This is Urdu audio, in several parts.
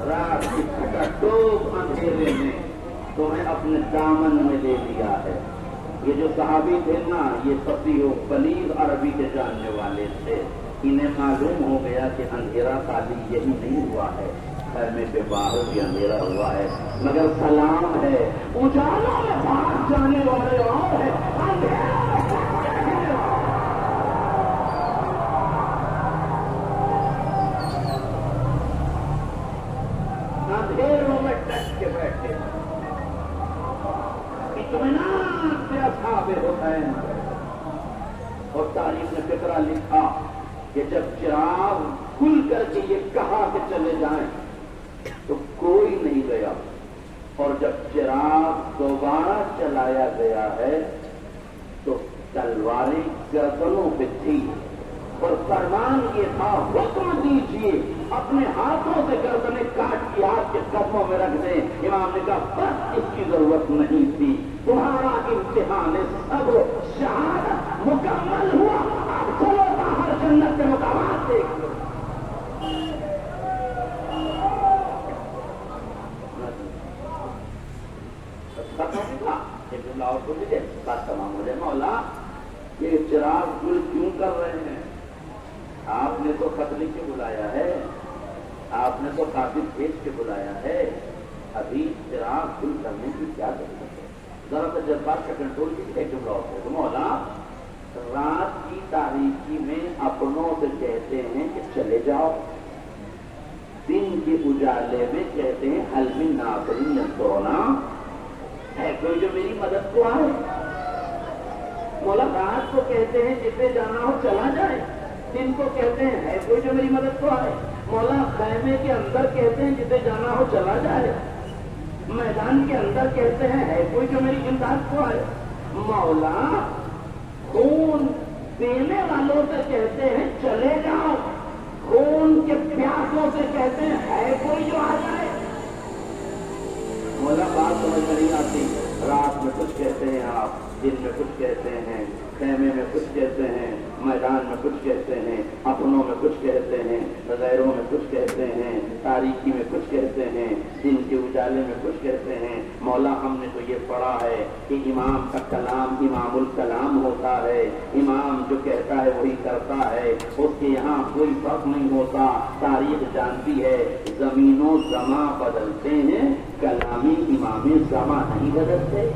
رات کی پھٹا ڈوب اندھیرے میں تمہیں اپنے دامن میں لے لیا ہے. یہ جو صحابی تھے نا، یہ فصیح و بلیغ عربی کے جاننے والے تھے. انہیں معلوم ہو گیا کہ اندھیرا خالی یہی نہیں ہوا ہے، خیمے کے باہر بھی اندھیرا ہوا ہے، مگر سلام ہے. اجالوں میں بھاگ جانے والے اور ہے، اندھیروں میں ٹچ کے بیٹھے اطمینان سے اصحاب حسین. اور تاریخ نے فقرہ لکھا کہ جب چراغ کھل کر کے یہ کہا کہ چلے جائیں تو کوئی نہیں گیا، اور جب چراغ دوبارہ چلایا گیا ہے تو تلواریں گردنوں پہ تھی، اور فرمان یہ تھا حکم دیجیے اپنے ہاتھوں سے گردنیں کاٹ کے آپ کے قدموں میں رکھ دیں. امام نے کہا بس اس کی ضرورت نہیں تھی، تمہارا امتحان صبر شہادت مکمل ہوا، اب چلو باہر جنت کے مقامات دیکھ لو. اور بولیے بات تمام ہو جائے. مولا یہ چراغ گل کیوں کر رہے ہیں؟ آپ نے تو خط لکھ کے بلایا ہے، آپ نے تو کاتب بھیج کے بلایا ہے، ابھی چراغ گل کرنے کی کیا ضرورت ہے؟ ذرا سا جذبات کا کنٹرول کی ایک جملہ ہوتا ہے. مولا رات کی تاریکی میں اپنوں سے کہتے ہیں کہ چلے جاؤ، دن کے اجالے میں کہتے ہیں حل من ناصر ینصرنا، ہے کوئی جو میری مدد کو آئے. مولا رات کو کہتے ہیں جسے جانا ہو چلا جائے، دن کو کہتے ہیں ہے کوئی جو میری مدد کو آئے. مولا خیمے کے اندر کہتے ہیں جسے جانا ہو چلا جائے، میدان کے اندر کہتے ہیں ہے کوئی جو میری امداد کو آئے. مولا خون دینے والوں سے کہتے ہیں چلے جاؤ، خون کے پیاسوں سے کہتے ہیں ہے کوئی جو آ جائے. مولا بات سمجھ میں نہیں آتی. رات میں کچھ کہتے ہیں آپ، دن میں کچھ کہتے ہیں، خیمے میں کچھ کہتے ہیں، میدان میں کچھ کہتے ہیں، اپنوں میں کچھ کہتے ہیں، غیروں میں کچھ کہتے ہیں، تاریکی میں کچھ کہتے ہیں، دن کے اجالے میں کچھ کہتے ہیں. مولا ہم نے تو یہ پڑھا ہے کہ امام کا کلام امام الکلام ہوتا ہے، امام جو کہتا ہے وہی کرتا ہے، اس کے یہاں کوئی فرق نہیں ہوتا. تاریخ جانتی ہے زمین و زماں بدلتے ہیں، کلامی امام زماں نہیں بدلتے.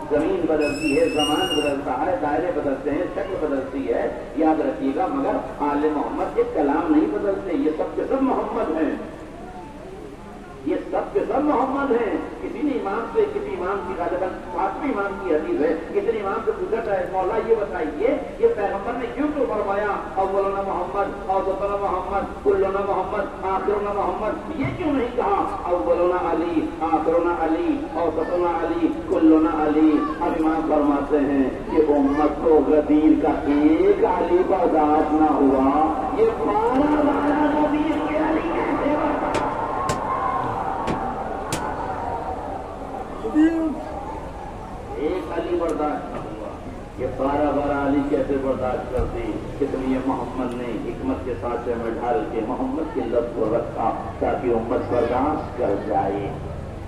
زمین بدلتی ہے، زمان بدلتا ہے، دائرے بدلتے ہیں، شکل بدلتی ہے، یاد رکھیے گا، مگر آل محمد کے کلام نہیں بدلتے. یہ سب کے سب محمد ہیں، یہ سب کے سب محمد ہیں. کسی نے امام سے، کسی امام کی غالباً فاطمی امام کی حدیث ہے، کسی نے امام سے پوچھا ہے مولا یہ بتائیے یہ پیغمبر نے کیوں تو فرمایا اولنا محمد، اوسطنا محمد، کلنا محمد، آخرنا محمد، یہ کیوں نہیں کہا اولنا علی، آخرنا علی، اوسطنا علی، کلنا علی. اب امام فرماتے ہیں کہ امت کو غدیر کا ایک علی برداشت نہ ہوا، یہ 12 غدیر کے علی کیسے برداشت؟ ایک علی برداشت نہ ہوا، یہ 12 علی کیسے برداشت کرتی؟ اس لیے محمد نے حکمت کے سانچے میں ڈھال کے محمد کے لفظ کو رکھا تاکہ امت برداشت کر جائے.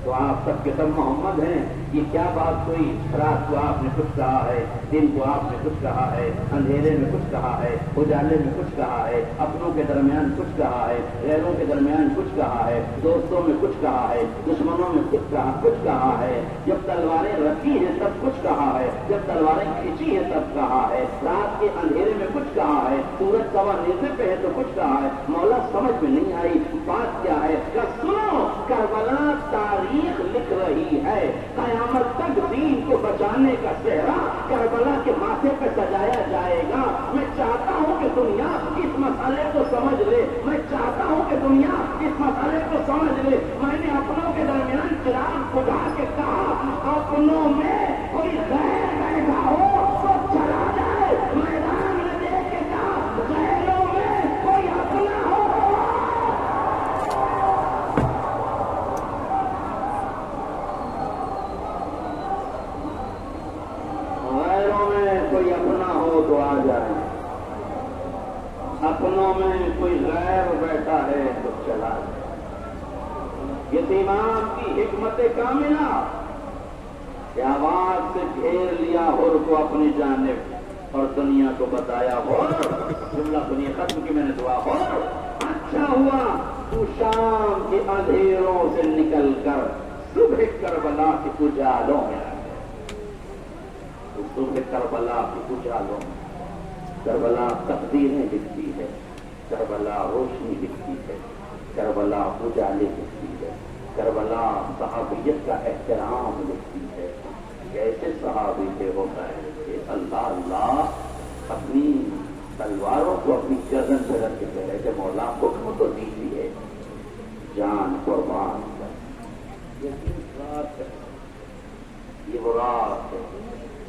تو آپ سب کے سب محمد ہیں. یہ کیا بات ہوئی؟ رات کو آپ نے کچھ کہا ہے، دن کو آپ نے کچھ کہا ہے، اندھیرے میں کچھ کہا ہے، اجالے میں کچھ کہا ہے، اپنوں کے درمیان کچھ کہا ہے، غیروں کے درمیان کچھ کہا ہے، دوستوں میں کچھ کہا ہے، دشمنوں میں کچھ کہا ہے. جب تلواریں رکھی ہیں تب کچھ کہا ہے، جب تلواریں کھینچی ہیں تب کہا ہے، رات کے اندھیرے میں کچھ کہا ہے، سورج سوا نیزے پہ ہے تو کچھ کہا ہے. مولا سمجھ میں نہیں آئی بات کیا ہے. سنو، کربلا تاریخ لکھ رہی ہے، قیامت تک دین کو بچانے کا چہرہ کربلا کے ماتھے پہ سجایا جائے گا. میں چاہتا ہوں کہ دنیا اس مسئلے کو سمجھ لے، میں چاہتا ہوں کہ دنیا اس مسئلے کو سمجھ لے. میں نے اپنوں کے درمیان چراغ بجھا کے کہا اپنوں میں کوئی غیر بیٹھا ہو تو چلا جائے، میدان میں دیکھ کے کوئی اپنا ہو تو آ جائے، اپنوں میں کوئی غیر بیٹھا ہے تو چلا جائے۔ یہ امام کی حکمت کاملہ کہ آواز سے گھیر لیا حر کو اپنی جانب اور دنیا کو بتایا حر، جملہ دنیا ختم کی میں نے دعا حر اچھا ہوا تو شام کے اندھیروں سے نکل کر صبح کربلا کے اجالوں میں آ گیا۔ تو صبح کربلا کے اجالوں میں، کربلا تقدیریں لکھتی ہے، کربلا روشنی لکھتی ہے، کربلا اجالے لکھتی ہے، کربلا صحابیت کا احترام لکھتی ہے۔ کیسے صحابی تھے ہوتا ہے کہ اللہ اللہ اپنی تلواروں کو اپنی گردن پہ رکھ کے کہہ رہے تھے مولا حکم تو دیجیے جان قربان کر۔ یہ رات ہے، یہ وہ رات ہے،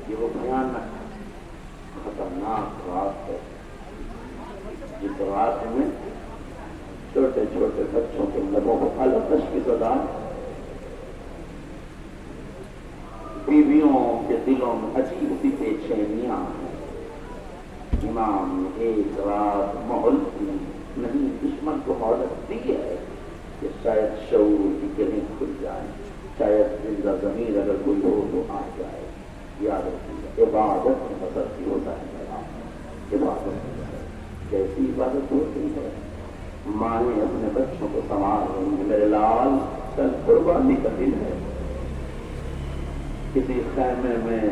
یہ وہ بھیانک خطرناک رات ہے جس رات میں چھوٹے چھوٹے بچوں کے لبوں کو الگ کی صدا، بیویوں کے دلوں میں عجیب سی بے چینیاں ہیں۔ امام نے ایک رات مہلت دی، نہیں دشمن کو مہلت دی ہے کہ شاید شعور کی گلیں کھل جائیں، شاید زندہ ضمیر اگر کوئی ہو تو آ جائے۔ یاد رکھیے عبادت میں مسرتی ہوتا ہے میرا، عبادت کیسی عبادت ہوتی ہے۔ مائیں اپنے بچوں کو سنبھال رہی ہیں، میرے لال کل قربانی کا دن ہے۔ کسی خیمے میں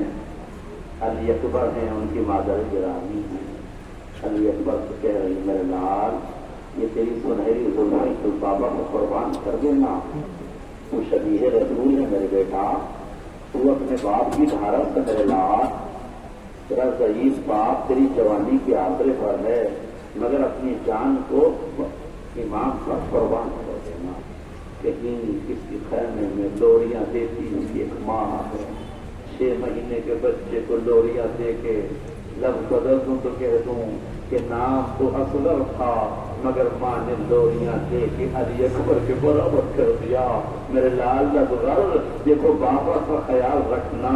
علی اکبر ہیں، ان کی مادر گرامی ہیں، علی اکبر کو کہہ رہی میرے لال یہ تیری سنہری زلفیں تو بابا کو قربان کر دینا، تو شبیہ رسول ہے میرے بیٹا، تو اپنے باپ کی دھارا سے میرے لال، تیرا ضعیف باپ تیری جوانی کے آسرے پر ہے، مگر اپنی جان کو امام پر قربان کر دینا۔ کہیں کسی خیمے میں لوریاں دیتی ہوئی ایک ماں ہے، 6 مہینے کے بچے کو لوریاں دے کے لفظ بدل دوں تو کہہ دوں کہ نام تو اصغر تھا مگر ماں نے لوریاں دے کے علی اکبر کے برابر کر دیا۔ میرے لال لبغر دیکھو بابا کا خیال رکھنا،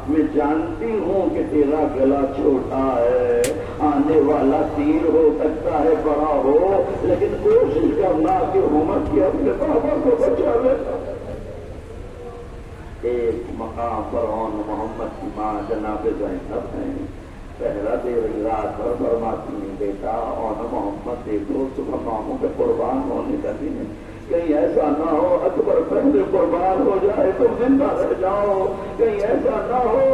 میں جانتی ہوں کہ تیرا گلا چھوٹا ہے، آنے والا تیر ہو سکتا ہے بڑا ہو، لیکن کوشش کرنا کہ عمر کی اپنے بابا کو بچا لے۔ ایک مقام پر اون محمد کی ماں جناب زینب ہیں، پہلا دے رہی رات پر فرماتی ہیں بیٹا اور محمد دیکھو صبح ماموں کے قربان ہونے کا دن ہے، کہیں ایسا نہ ہو اکبر پہلے قربان ہو جائے تم زندہ رہ جاؤ، کہیں ایسا نہ ہو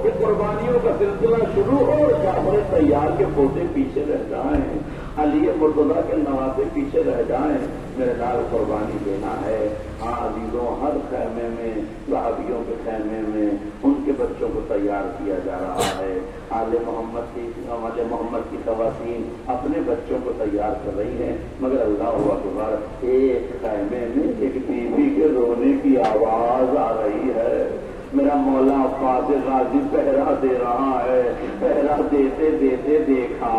کہ قربانیوں کا سلسلہ شروع ہو، جعفر طیار کے پوتے پیچھے رہ جائیں، علی مرتضیٰ کے نوازے پیچھے رہ جائیں، میرے لال قربانی دینا ہے۔ ہاں عزیزوں، ہر خیمے میں صحابیوں کے خیمے میں ان کے بچوں کو تیار کیا جا رہا ہے۔ آل محمد کی خواتین اپنے بچوں کو تیار کر رہی ہیں، مگر اللہ اکبر ایک خیمے میں ایک بیوی کے رونے کی آواز آ رہی ہے۔ میرا مولا عباس غازی پہرا دے رہا ہے، پہرا دیتے دیتے دیکھا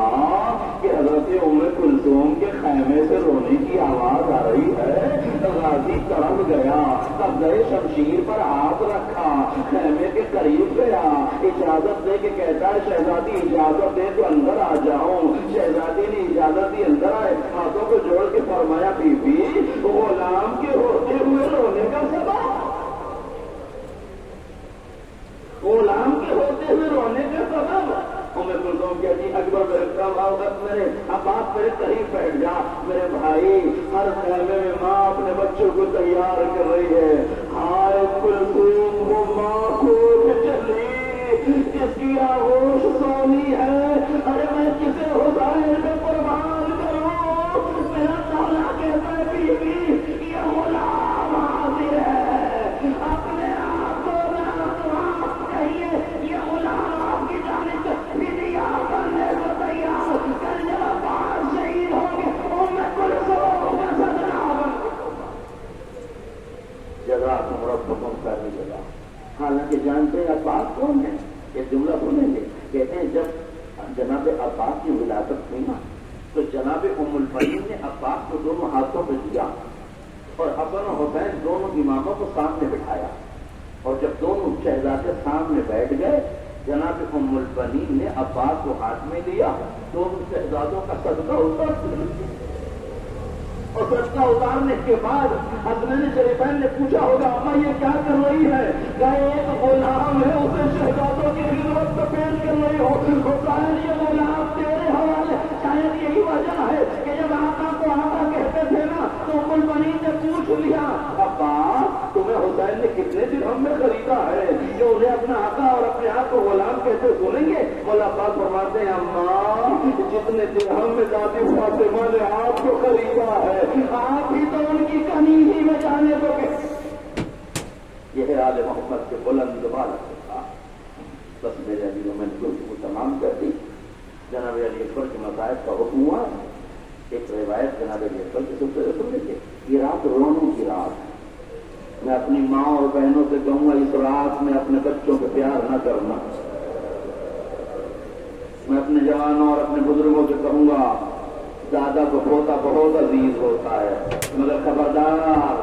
کہ حضرت ام کلثوم کے خیمے سے رونے کی آواز آ رہی ہے۔ غازی تڑپ گیا، قبضہ شمشیر پر ہاتھ رکھا، خیمے کے قریب گیا، اجازت دے کے کہتا ہے شہزادی اجازت دے تو اندر آ جاؤں۔ شہزادی نے اجازت دی، اندر آئے، ہاتھوں کو جوڑ کے فرمایا بی بی غلام کے ہوتے ہوئے رونے کا سبب، غلام کے ہوتے ہوئے رونے کا سبب۔ ام کلثوم کہتی اکبر میرے عباس میرے قریب بیٹھ جا، میرے بھائی ہر خیمے میں ماں اپنے بچوں کو تیار کر رہی ہے۔ ہائے کلثوم وہ ماں کو چلی جس کی آغوش سونی ہے، ارے میں کسے حسین کو قربان کروں؟ میرا مولا کہتا ہے بیوی یہ غلام حاضر ہے، اپنے آپ کو کہیے یہ غلام آپ کی جانب سے فدیہ کرنے کو تیار، کل جب عباس شہید ہوں گے ام کلثوم کا صدقہ جزاکم ربکم خیر جزا۔ حالانکہ جانتے ہیں عباس کون ہے؟ یہ جملہ سنیں گے، کہتے ہیں جب جناب عباس کی ولادت ہوئی نا تو جناب ام الفضل نے عباس کو دونوں ہاتھوں پہ دیا اور حسن و حسین دونوں اماموں کو سامنے بٹھایا، اور جب دونوں شہزادے سامنے بیٹھ گئے جناب ام البنین نے عباس کو ہاتھ میں لیا، دونوں شہزادوں کا صدقہ اتار اور صدقہ اتارنے کے بعد حسنین شریفین نے پوچھا ہوگا اما یہ کیا کر رہی ہے؟ کیا ایک غلام ہے اسے شہزادوں کی خدمت میں پیش کر رہی ہو؟ یہ غلام تیرے حوالے، شاید یہی وجہ ہے کہ جب آقا کو آقا کہتے تھے نا تو ام البنین نے پوچھ لیا عباس تمہیں حسین نے کتنے درہم میں خریدا ہے جو انہیں اپنا آقا اور اپنے آپ کو غلام کہتے سنیں گے؟ مولا عباس فرماتے ہیں اماں جتنے درہم میں دادی فاطمہ نے آپ کو خریدا ہے آپ ہی تو ان کی کمی ہی میں جانے دو گے۔ یہ ہے آل محمد کے بلند زبان تھا۔ بس میرے عزیزوں میں نے کو تمام کر دی۔ جناب علی اکبر کے مذاہب کا حکم ہوا۔ ایک روایت جناب علی اکبر کے سب سے سن لیجیے، یہ رات رونوں کی رات ہے۔ میں اپنی ماں اور بہنوں سے کہوں گا اس رات میں اپنے بچوں کو پیار نہ کرنا۔ میں اپنے جوانوں اور اپنے بزرگوں سے کہوں گا دادا کو پوتا بہت عزیز ہوتا ہے مگر خبردار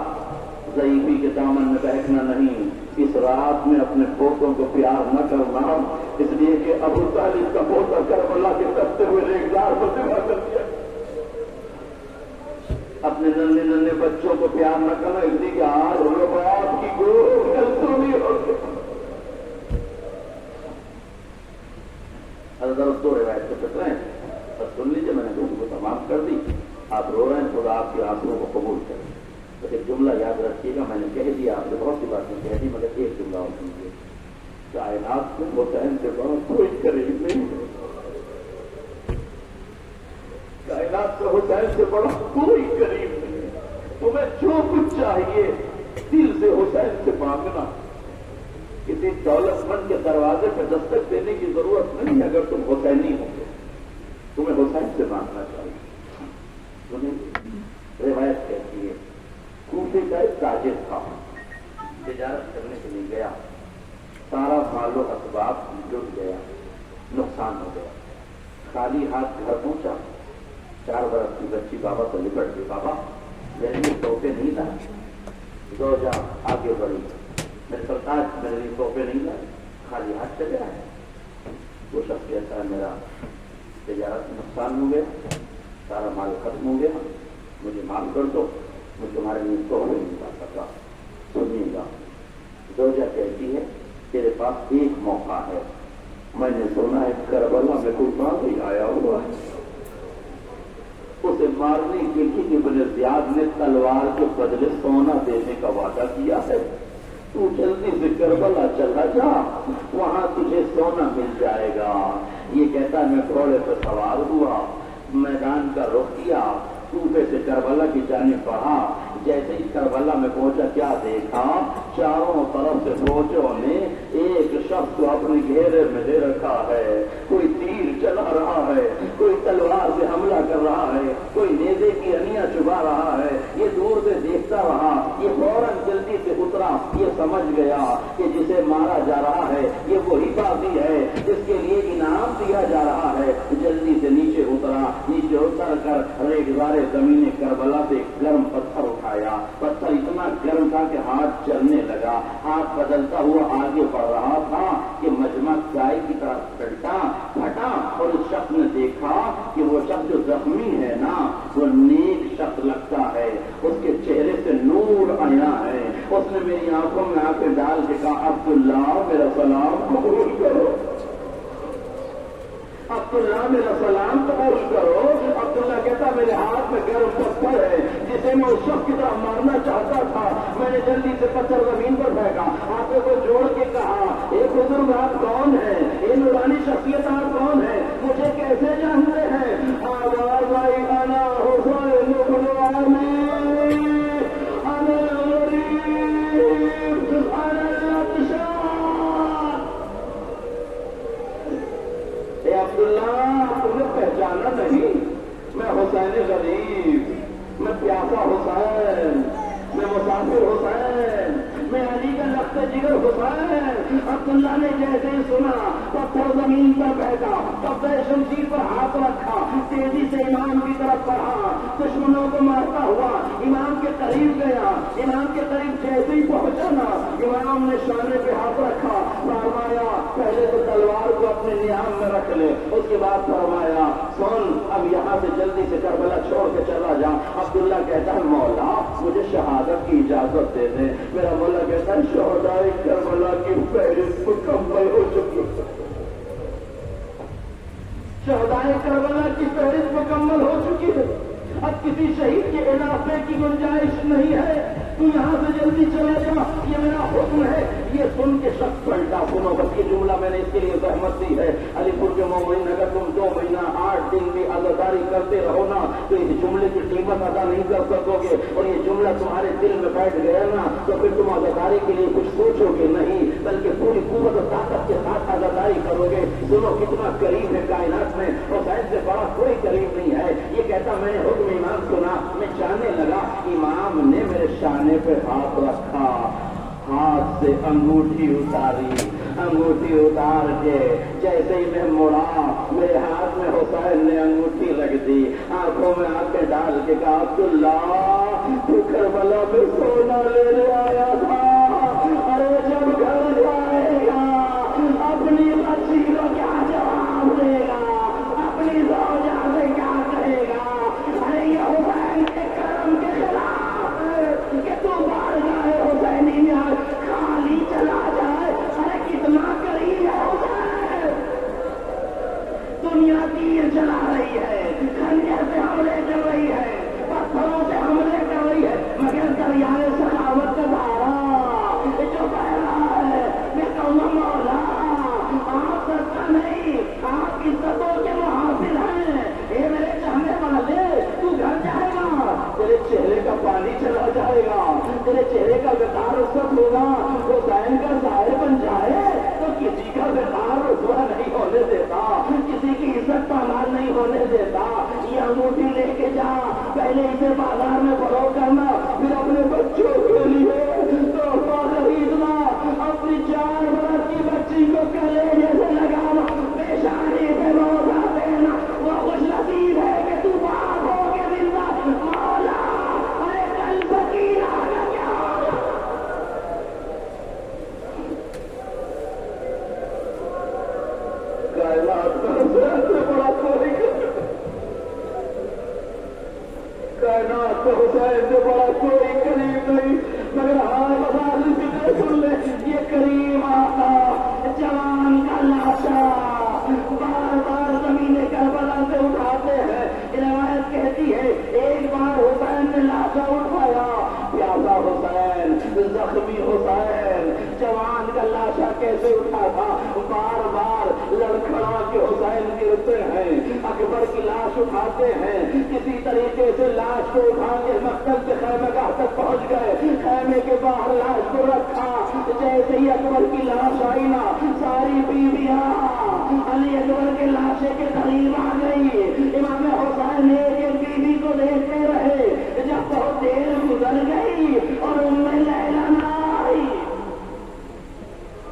ضعیفی کے دامن میں بہکنا نہیں۔ اس رات میں اپنے پوتوں کو پیار نہ کرنا، اس لیے کہ ابو طالب کا پوتا کربلا کے تپتے ہوئے ریگزار پر ذبح کر دیا۔ اپنے ننھے ننھے بچوں کو پیار نہ کرنا، اس لیے کہ آج رباط کی گود کل سونی ہوگی۔ حضرت دو روایت سے پھر رہے ہیں، بس سن لیجیے، میں نے دونوں کو تمام کر دی۔ آپ رو رہے ہیں، خدا آپ کی آنسوؤں کو قبول کرے۔ تو ایک جملہ یاد رکھیے گا، میں نے کہہ دیا آپ نے بہت سی باتیں کہہ دی مگر ایک جملہ اور سنیے، کائنات میں حسین سے بڑا کوئی قریب نہیں ہے، کائنات میں حسین سے بڑا کوئی قریب نہیں ہے۔ تمہیں جو کچھ چاہیے دل سے حسین سے مانگنا، کسی دولت مند کے دروازے پہ دستک دینے کی ضرورت نہیں ہے۔ اگر تم حسینی ہو گے تمہیں حسین سے مانگنا چاہیے۔ روایت کہتی ہے کوفے کا ایک تاجر تھا، تجارت کرنے کے لیے گیا، سارا مال و اسباب لٹ گیا، نقصان ہو گیا، خالی ہاتھ گھر پہنچا، 4 برس کی بچی بابا کو لپٹ گئی، بابا میرے لیے تحفے نہیں لائے؟ زوجہ آگے بڑھی، میرے سرتاج میرے لیے تحفے نہیں لائے، خالی ہاتھ چلے آئے۔ وہ شخص کہتا ہے میرا تجارت میں نقصان ہو گیا، سارا مال ختم ہو گیا، مجھے معاف کر دو، میں تمہارے لیے تحفے نہیں لا سکا۔ سنیے گا، زوجہ کہتی ہے تیرے پاس ایک موقع ہے، میں نے سنا ہے کربلا میں کوئی باغی آیا ہوا ہے، اسے مارنے کے لیے ابن زیاد نے تلوار کے بدلے سونا دینے کا وعدہ کیا ہے، تو جلدی سے کربلا چلا جا، وہاں تجھے سونا مل جائے گا۔ یہ کہتا ہے میں گھوڑے پر سوار ہوا، میدان کا رخ کیا، کوفے سے کربلا کی جانب بڑھا۔ جیسے ہی کربلا میں پہنچا کیا دیکھا، چاروں طرف سے فوجوں نے ایک شخص کو اپنے گھیرے میں لے رکھا ہے، کوئی تیر چلا رہا ہے، کوئی تلوار سے حملہ کر رہا ہے، کوئی نیزے کی انیاں چبا رہا ہے۔ یہ دور سے دیکھتا رہا، یہ فوراً جلدی سے اترا، یہ سمجھ گیا کہ جسے مارا جا رہا ہے یہ وہی باغی ہے جس کے لیے انعام دیا جا رہا ہے۔ جلدی سے نیچے اترا، نیچے اتر کر ریگزار زمین کربلا سے گرم پتھر اٹھایا، پتھر اتنا گرم تھا کہ ہاتھ جلنے لگا، ہاتھ بدلتا ہوا آگے بڑھ رہا تھا کہ مجمع گائے کی طرف پھٹا اور اس شخص نے دیکھا کہ وہ شخص جو زخمی ہے نا وہ نیک شخص لگتا ہے، اس کے چہرے سے نور آیا ہے۔ اس نے میری آنکھوں میں آنکھیں ڈال کے کہا عبداللہ میرا سلام قبول کرو، عبداللہ میرا سلام قبول کرو۔ عبداللہ کہتا میرے ہاتھ میں گرم پتھر ہے جسے میں اس شخص کی طرح مارنا چاہتا تھا، میں نے جلدی سے پتھر زمین پر پھینکا، ہاتھوں کو جوڑ کے کہا اے بزرگ آپ کون ہیں، اے نورانی شخصیت آپ کون ہیں، مجھے کیسے جانتے ہیں؟ آواز آئی انا حسین بن علی، انا غریب، انا العطشان۔ اے عبداللہ تمہیں پہچانا نہیں؟ میں حسین غریب، میں پیاسا حسین، میں مسافر حسین، میں علی کا لخت جگر حسین۔ عبداللہ نے جیسے ہی سنا پتھر زمین پر پھینکا، قبضہ شمشیر پر ہاتھ رکھا، تیزی سے امام کی طرف بڑھا، دشمنوں کو مارتا ہوا امام کے قریب گیا۔ امام کے قریب جیسے ہی پہنچا نا، امام نے شانے پہ ہاتھ رکھا، فرمایا پہلے تو تلوار اپنے نیام میں رکھ لے. اس کے بعد فرمایا سن اب یہاں سے جلدی سے کربلا چھوڑ کے چلا جا. عبداللہ کہتا ہے مولا مجھے شہادت کی اجازت دے دیں. میرا مولا کہتا ہے شہدائے کربلا کی فہرست مکمل ہو چکی ہے. شہدائے کربلا کی فہرست مکمل ہو چکی ہے. اب کسی شہید کے اضافے کی گنجائش نہیں ہے. تو یہاں سے جلدی چلا جا یہ میرا حکم ہے. یہ سن کے شخص پلٹا. سنو بس یہ جملہ میں نے اس کے لیے زحمت دی ہے. علی پور کے مومنین اگر تم 2 مہینہ 8 دن بھی عزاداری کرتے رہو نا تو اس جملے کی قیمت ادا نہیں کر سکو گے. اور یہ جملہ تمہارے دل میں بیٹھ گیا نا تو پھر تم عزاداری کے لیے کچھ سوچو گے نہیں بلکہ پوری قوت اور طاقت کے ساتھ عزاداری کرو گے. سنو کتنا قریب ہے کائنات میں اور سائنس سے بڑا کوئی قریب نہیں ہے. یہ کہتا میں نے حکم امام سنا میں چاہنے لگا. امام نے میرے شانے پہ ہاتھ رکھا. ہاتھ سے انگوٹھی اتاری. انگوٹھی اتار کے جیسے ہی میں مڑا میرے ہاتھ میں حسین نے انگوٹھی رکھ دی. آنکھوں میں آنکھیں ڈال کے کہا عبداللہ تو کربلا میں سونا لے آیا تھا. ارے جب گھر جائے گا اپنی بچی کو کیا جواب دے گا؟ اپنی زوجہ سے کیا کہے گا؟ ارے یہ حسین کے کرم کے خلاف ہے کہ تو بار جائے حسینی میں خالی چلا جائے. ارے کتنا قریب ہے حسین. دنیا تیر چلا رہی ہے, خنجر سے حملے کر رہی ہے, پتھروں سے حملے کر رہی ہے, مگر دریائے سخاوت کا دھارا جو بہ رہا ہے میں کہوں مولا آپ سچا نہیں, آپ عزتوں کے محافظ ہیں. اے میرے چاہنے والے تو گھر جائے گا تیرے چہرے کا پانی چلا جائے گا, تیرے چہرے کا وقار رخصت ہوگا. حسین کا ظاہر بن جائے تو کسی کا وقار رسوا نہیں ہونے دیتا, کسی کی عزت پامال نہیں ہونے دیتا. یہ انگوٹھی لے کے جا, پہلے اسے بازار میں فروغ کرنا, پھر اپنے بچوں کے لیے تحفہ خریدنا, اپنی 4 برس کی بچی کو کلیجے سے لگانا, پیشانی پہ روزہ دینا. وہ خوش نصیب ہے کہ تو باپ ہو کے زندہ. مولا ارے کل سکینہ کا کیا ہوگا؟ کائنات کا حسین سے بڑا کوئی کائنات کا حسین سے بڑا کوئی قریب نہیں. مگر ہاں بازار سے سن لے یہ کریم آقا جوان کا لاشا بار بار زمین کربلا سے اٹھاتے ہیں. روایت کہتی ہے ایک بار حسین نے لاشا اٹھایا, پیاسا حسین, زخمی حسین, جوان کا لاشا کیسے اٹھا تھا. بار بار لڑکھڑا کے حسین گرتے ہیں, اکبر کی لاش اٹھاتے ہیں, کسی طریقے سے لاش کو اٹھا کے مقتل کے خیمہ گاہ تک پہنچ گئے. خیمے کے باہر لاش کو رکھا. جیسے ہی اکبر کی لاش آئی نا ساری بیویاں علی اکبر کے لاشے کے قریب آ گئی. امام حسین ایک بیوی کو دیکھتے رہے. جب بہت دیر گزر گئی اور ام لیلا نہ آئی,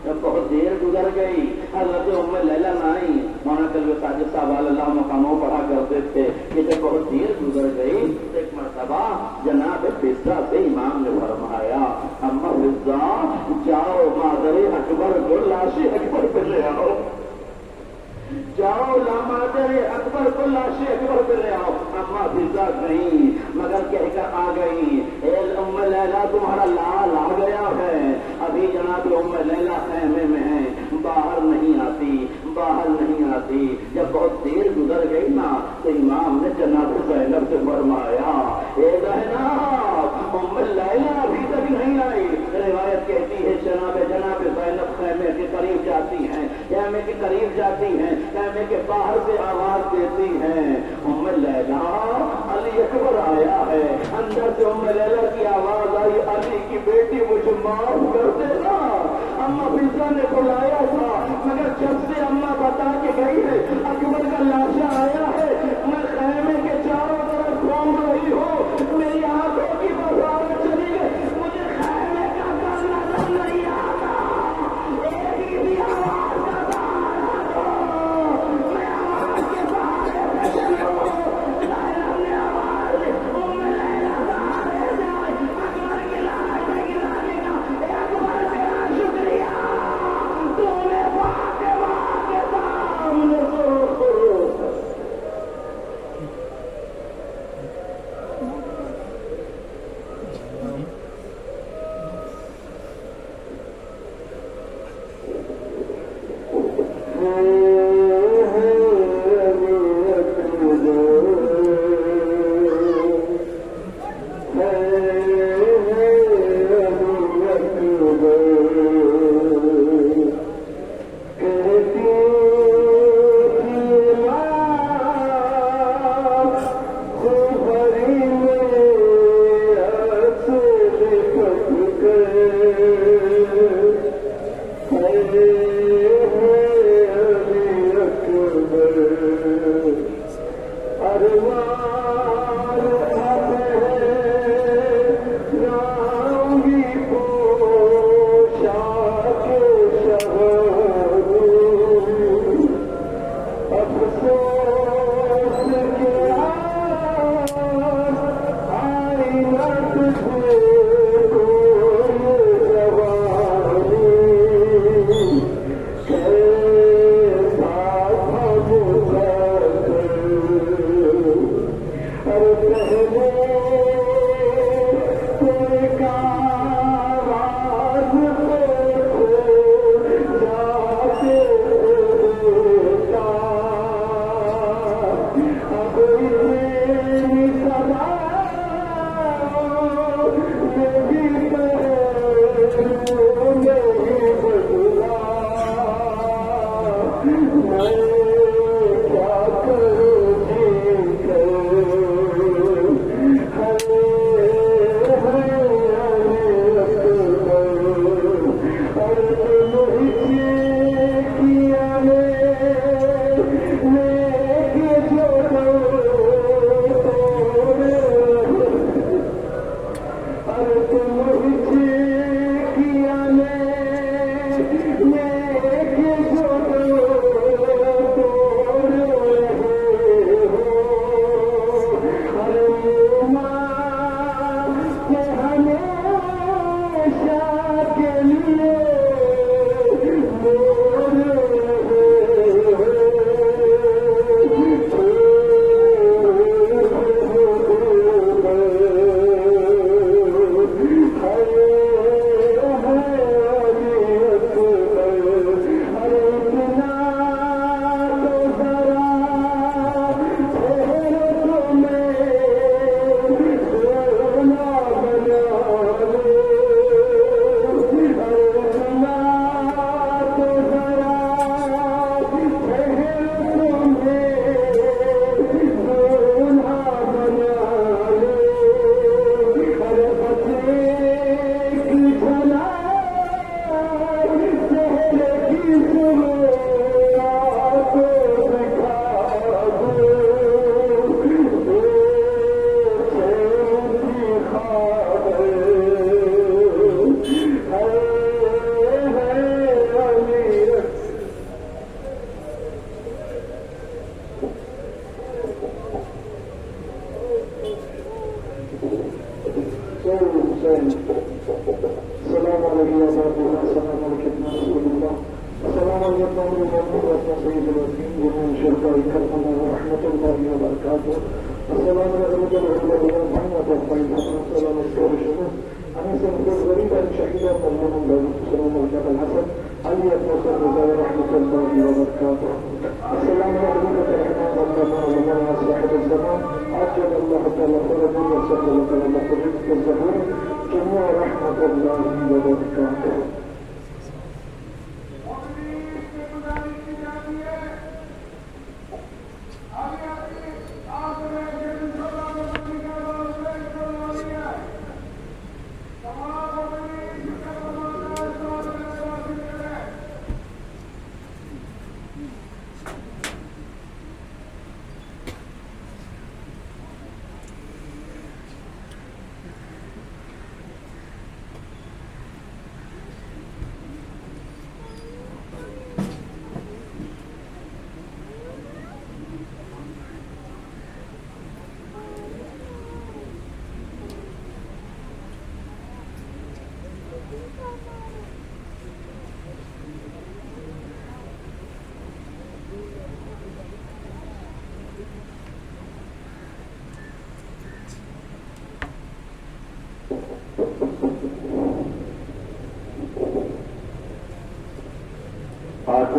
جب بہت دیر گزر گئی حضرت ام لیلا نہ آئی. مولانا کلوی ساجد صاحب اللہ مقاموں پڑھا کرتے تھے کہ جب بہت دیر گزر گئی ایک مرتبہ جناب فضہ سے امام نے فرمایا اما فضہ جاؤ مادر اکبر کو لاش اکبر پہ لے آؤ. جاؤ مادر اکبر کو لاش اکبر پہ لے آؤ. اما فضہ گئی مگر کہہ کر آ گئی اے ام لیلا تمہارا لال آ گیا ہے. ابھی جناب ام لیلا خیمے میں ہے, باہر نہیں آتی, باہر نہیں آتی. جب بہت دیر گزر گئی نا تو امام نے جناب زینب سے فرمایا اے زینب ام لیلا ابھی تک نہیں آئی. روایت کہتی ہے جناب زینب خیمے کے قریب جاتی ہیں, خیمے کے قریب جاتی ہیں, خیمے کے باہر سے آواز دیتی ہیں ام لیلا علی اکبر آیا ہے. اندر سے ام لیلا کی آواز آئی علی کی بیٹی مجھے معاف کر دینا. اما فضہ نے بلایا تھا مگر جب سے اما بتا کے گئی ہے اکبر کا لاشا آیا ہے میں خیمے کے چاروں طرف گھوم رہی ہوں. میری آنکھوں کی بازار چلی گئی, مجھے خیمے کا گھر نظر نہیں آتا. ایک بھی آواز کا سہارا دو, میں آواز کے سہارے پہ چلوں. لیلا نے آواز دی ام لیلا سہارے جائے اکبر کی لاش پہ گرانے کا. اکبر تیرا شکریہ, تو نے فاطمہ کے ساتھ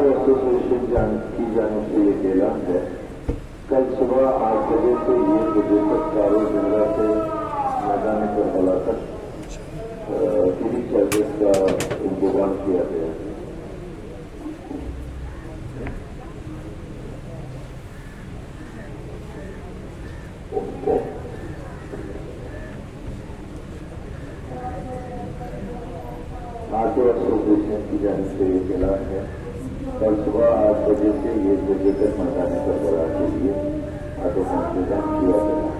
ایسوسیشن کی جانب سے یہ اعلان ہے، کل صبح 8 بجے سے 1 بجے تک چاروں جگہ سے میدان کربلا تک فری سروس کا انتظام کیا گیا ہے۔ آٹو ایسوسیشن کی جانب سے یہ اعلان ہے، کل صبح 8 بجے سے 1 بجے تک میدان کربلا کے لیے آٹو کا انتظام کیا گیا ہے۔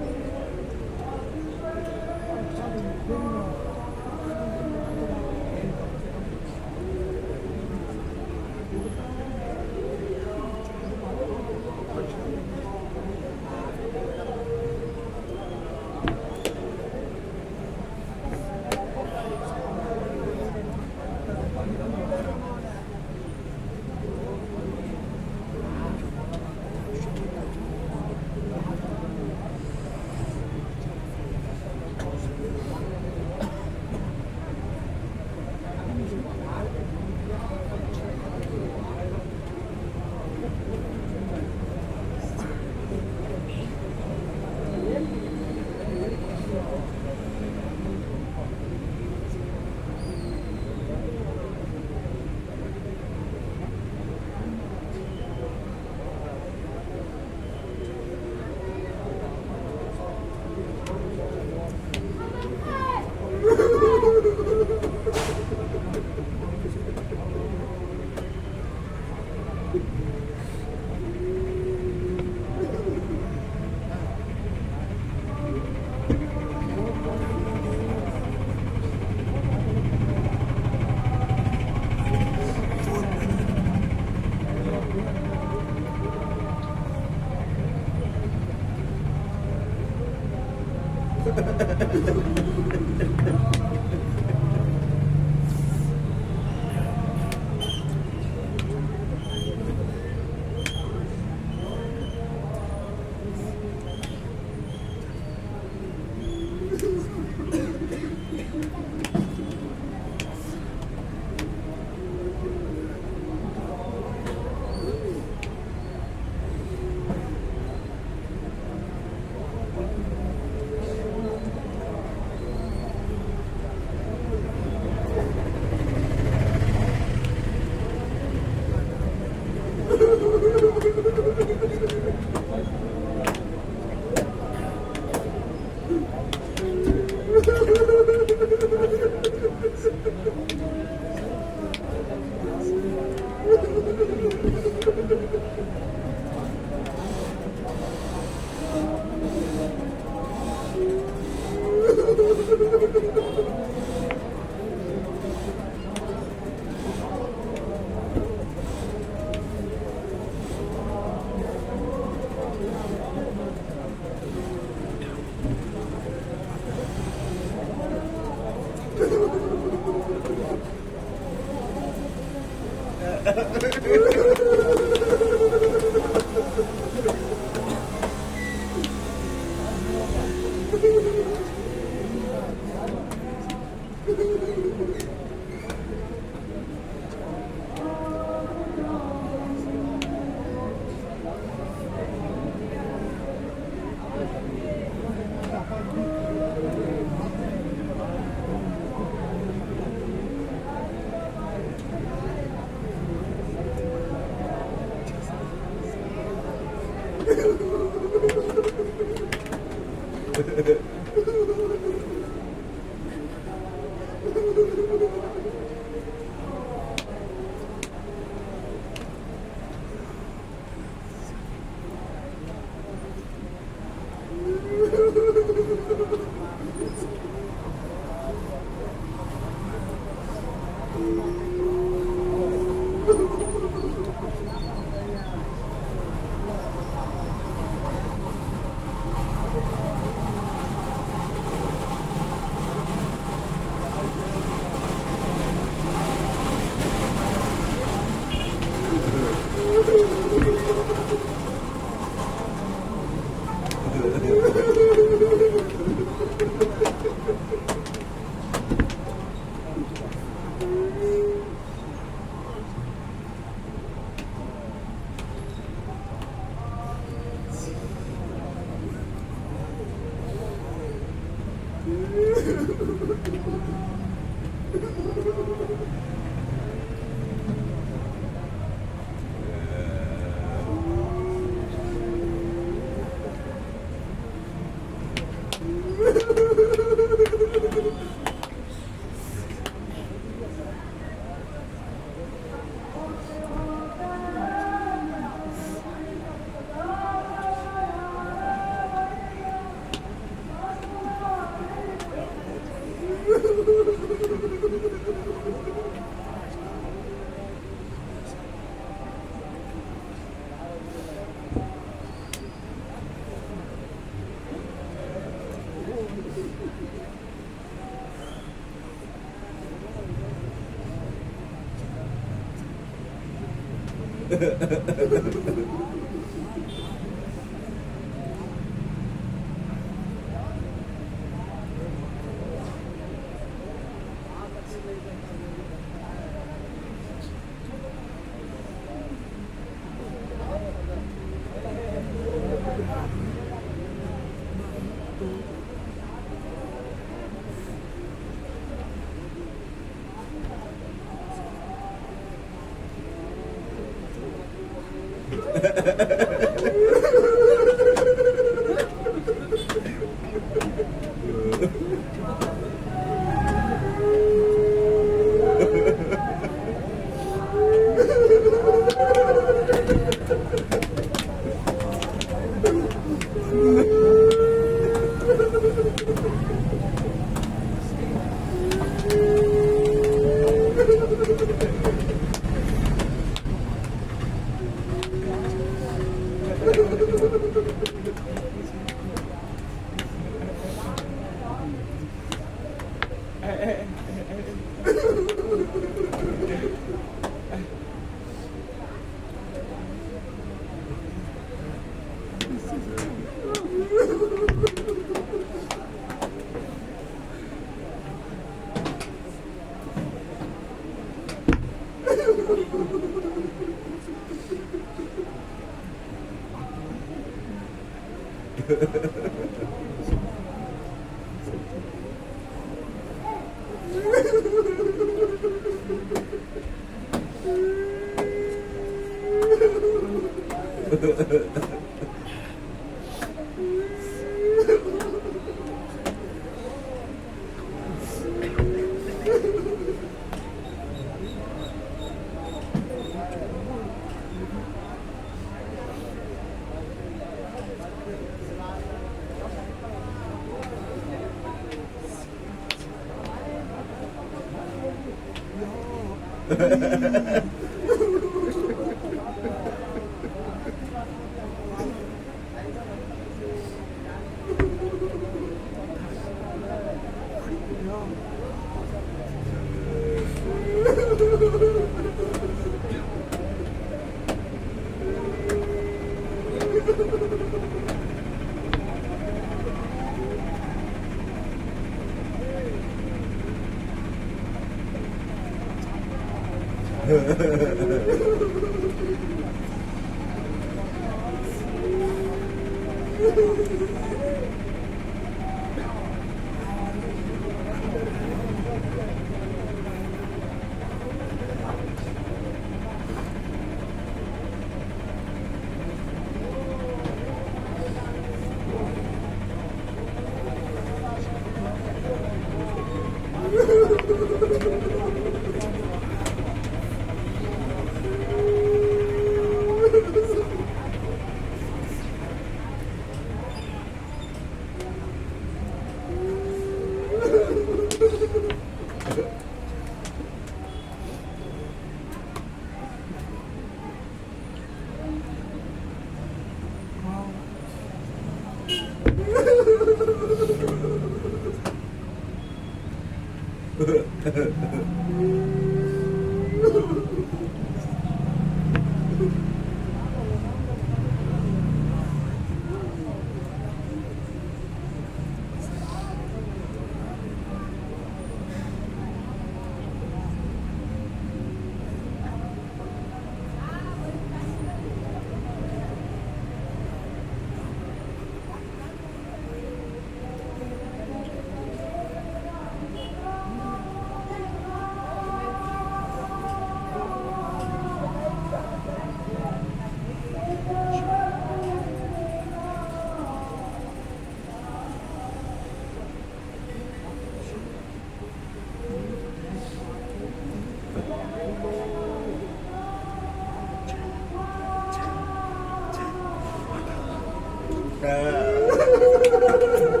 자.